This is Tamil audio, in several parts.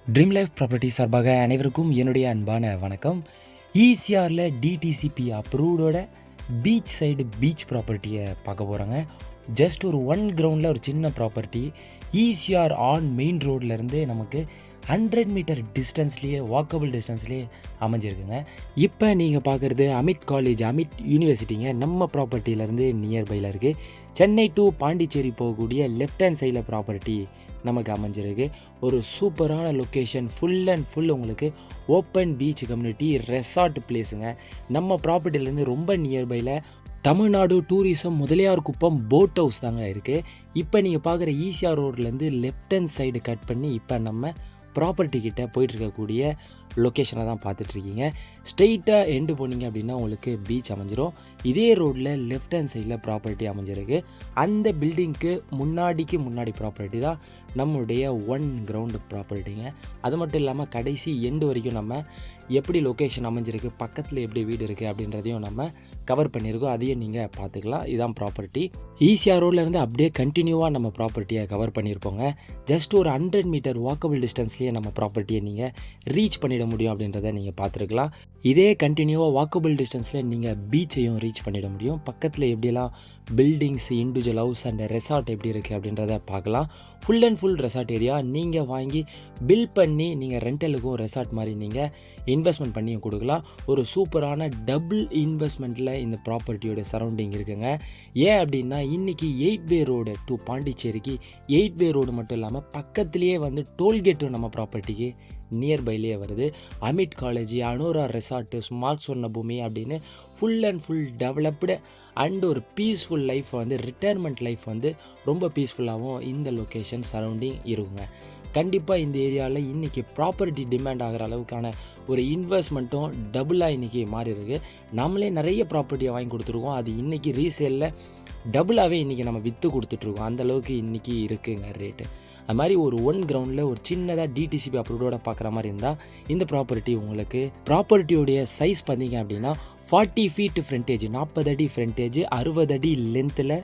ட்ரீம் லைஃப் ப்ராப்பர்ட்டி சார்பாக அனைவருக்கும் என்னுடைய அன்பான வணக்கம். ஈசிஆரில் டிடிசிபி அப்ரூவ்டோட பீச் சைடு பீச் ப்ராப்பர்ட்டியை பார்க்க போகிறாங்க. ஜஸ்ட் ஒரு 1 கிரவுண்டில் ஒரு சின்ன ப்ராப்பர்ட்டி. ஈசிஆர் ஆன் மெயின் ரோட்லேருந்து நமக்கு 100 மீட்டர் டிஸ்டன்ஸ்லேயே, வாக்கபிள் டிஸ்டன்ஸ்லேயே அமைஞ்சிருக்குங்க. இப்போ நீங்கள் பார்க்குறது அமிட் காலேஜ், அமிட் யூனிவர்சிட்டிங்க. நம்ம ப்ராப்பர்ட்டியிலேருந்து நியர்பையில் இருக்குது. சென்னை டு பாண்டிச்சேரி போகக்கூடிய லெஃப்ட் ஹேண்ட் சைடில் ப்ராப்பர்ட்டி நமக்கு அமைஞ்சிருக்கு. ஒரு சூப்பரான லொக்கேஷன், ஃபுல் அண்ட் ஃபுல் உங்களுக்கு ஓப்பன் பீச் கம்யூனிட்டி ரெசார்ட் பிளேஸுங்க. நம்ம ப்ராப்பர்ட்டிலேருந்து ரொம்ப நியர்பையில் தமிழ்நாடு டூரிசம் முதலியார் குப்பம் போட் ஹவுஸ் தாங்க இருக்குது. இப்போ நீங்கள் பார்க்குற ஈசிஆர் ரோட்லேருந்து லெஃப்ட் ஹேண்ட் சைடு கட் பண்ணி இப்போ நம்ம ப்ராப்பர்ட்டி கிட்ட போயிட்டுருக்கக்கூடிய லொக்கேஷனை தான் பார்த்துட்ருக்கீங்க. ஸ்ட்ரெயிட்டாக எண்டு போனீங்க அப்படின்னா உங்களுக்கு பீச் அமைஞ்சிரும். இதே ரோட்டில் லெஃப்ட் ஹேண்ட் சைடில் ப்ராப்பர்ட்டி அமைஞ்சிருக்கு. அந்த பில்டிங்க்கு முன்னாடி ப்ராப்பர்ட்டி தான் நம்மளுடைய 1 கிரவுண்டு ப்ராப்பர்ட்டிங்க. அது மட்டும் இல்லாமல் கடைசி எண்டு வரைக்கும் நம்ம எப்படி லொக்கேஷன் அமைஞ்சிருக்கு, பக்கத்தில் எப்படி வீடு இருக்குது அப்படின்றதையும் நம்ம கவர் பண்ணியிருக்கோம். அதையும் நீங்கள் பார்த்துக்கலாம். இதுதான் ப்ராப்பர்ட்டி. ஈசிஆர் ரோட்லேருந்து அப்படியே கண்டினியூவாக நம்ம ப்ராப்பர்ட்டியை கவர் பண்ணியிருப்போங்க. ஜஸ்ட் ஒரு 100 மீட்டர் வாக்கபிள் டிஸ்டன்ஸ்லேயே நம்ம ப்ராப்பர்ட்டியை நீங்கள் ரீச் பண்ணிட முடியும் அப்படின்றத நீங்கள் பார்த்துருக்கலாம். இதே கண்டினியூவாக வாக்கபிள் டிஸ்டன்ஸில் நீங்கள் பீச்சையும் ரீச் பண்ணிட முடியும். பக்கத்தில் எப்படியெல்லாம் buildings, individual house and resort எப்படி இருக்குது அப்படின்றத பார்க்கலாம். Full and full resort area. நீங்கள் வாங்கி பில் பண்ணி நீங்கள் ரெண்டலுக்கும் ரெசார்ட் மாதிரி நீங்கள் இன்வெஸ்ட்மெண்ட் பண்ணியும் கொடுக்கலாம். ஒரு சூப்பரான டபுள் இன்வெஸ்ட்மெண்ட்டில் இந்த ப்ராப்பர்ட்டியோட சரௌண்டிங் இருக்குங்க. ஏன் அப்படின்னா இன்றைக்கி 8 வே ரோடு டு பாண்டிச்சேரிக்கு 8 வே ரோடு மட்டும் இல்லாமல் பக்கத்துலேயே வந்து டோல்கேட்டும் நம்ம ப்ராப்பர்ட்டிக்கு நியர்பைலேயே வருது. அமிட் காலேஜ், அனோரா ரெசார்ட்டு, ஸ்மார்ட் சொன்ன பூமி அப்படின்னு full and full developed and ஒரு பீஸ்ஃபுல் லைஃப் வந்து ரிட்டையர்மெண்ட் லைஃப் வந்து ரொம்ப பீஸ்ஃபுல்லாகவும் இந்த லொக்கேஷன் சரௌண்டிங் இருக்குங்க. கண்டிப்பாக இந்த ஏரியாவில் இன்றைக்கி ப்ராப்பர்ட்டி டிமாண்ட் ஆகிற அளவுக்கான ஒரு இன்வெஸ்ட்மெண்ட்டும் டபுளாக இன்றைக்கி மாறி இருக்குது. நம்மளே நிறைய ப்ராப்பர்ட்டியை வாங்கி கொடுத்துருக்கோம். அது இன்றைக்கி ரீசேலில் டபுளாகவே இன்றைக்கி நம்ம விற்று கொடுத்துட்ருக்கோம். அந்தளவுக்கு இன்றைக்கி இருக்குங்க ரேட்டு. அது மாதிரி ஒரு 1 கிரவுண்டில் ஒரு சின்னதாக டிடிசிபி அப்ரூவோட பார்க்குற மாதிரி இருந்தால் இந்த ப்ராப்பர்ட்டி உங்களுக்கு ப்ராப்பர்ட்டியோடைய சைஸ் பார்த்தீங்க அப்படின்னா 40 ஃபீட் ஃப்ரண்டேஜ், 40 அடி ஃப்ரண்டேஜ், 60 அடி லென்த்தில்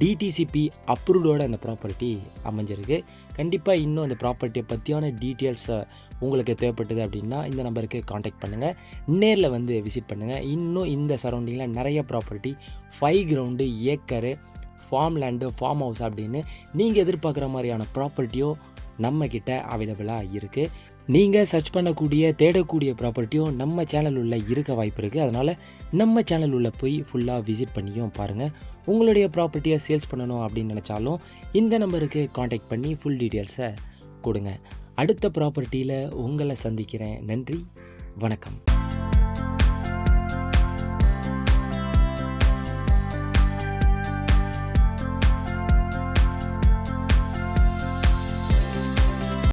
டிடிசிபி அப்ரூவோட அந்த ப்ராப்பர்ட்டி அமைஞ்சிருக்கு. கண்டிப்பாக இன்னும் அந்த ப்ராப்பர்ட்டியை பற்றியான டீட்டெயில்ஸை உங்களுக்கு தேவைப்பட்டது அப்படின்னா இந்த நம்பருக்கு காண்டாக்ட் பண்ணுங்கள். நேரில் வந்து விசிட் பண்ணுங்கள். இன்னும் இந்த சரௌண்டிங்கில் நிறைய property 5 ground, acre, form land, farm house அப்படின்னு நீங்கள் எதிர்பார்க்குற மாதிரியான ப்ராப்பர்ட்டியும் நம்மக்கிட்ட அவைலபிளாக இருக்குது. நீங்கள் சர்ச் பண்ணக்கூடிய, தேடக்கூடிய ப்ராப்பர்ட்டியும் நம்ம சேனல் உள்ள இருக்க வாய்ப்பு இருக்குது. அதனால் நம்ம சேனல் உள்ள போய் ஃபுல்லாக விசிட் பண்ணியும் பாருங்கள். உங்களுடைய ப்ராப்பர்ட்டியை சேல்ஸ் பண்ணணும் அப்படின்னு நினச்சாலும் இந்த நம்பருக்கு காண்டாக்ட் பண்ணி ஃபுல் டீட்டெயில்ஸை கொடுங்க. அடுத்த ப்ராப்பர்ட்டியில் உங்களை சந்திக்கிறேன். நன்றி, வணக்கம்.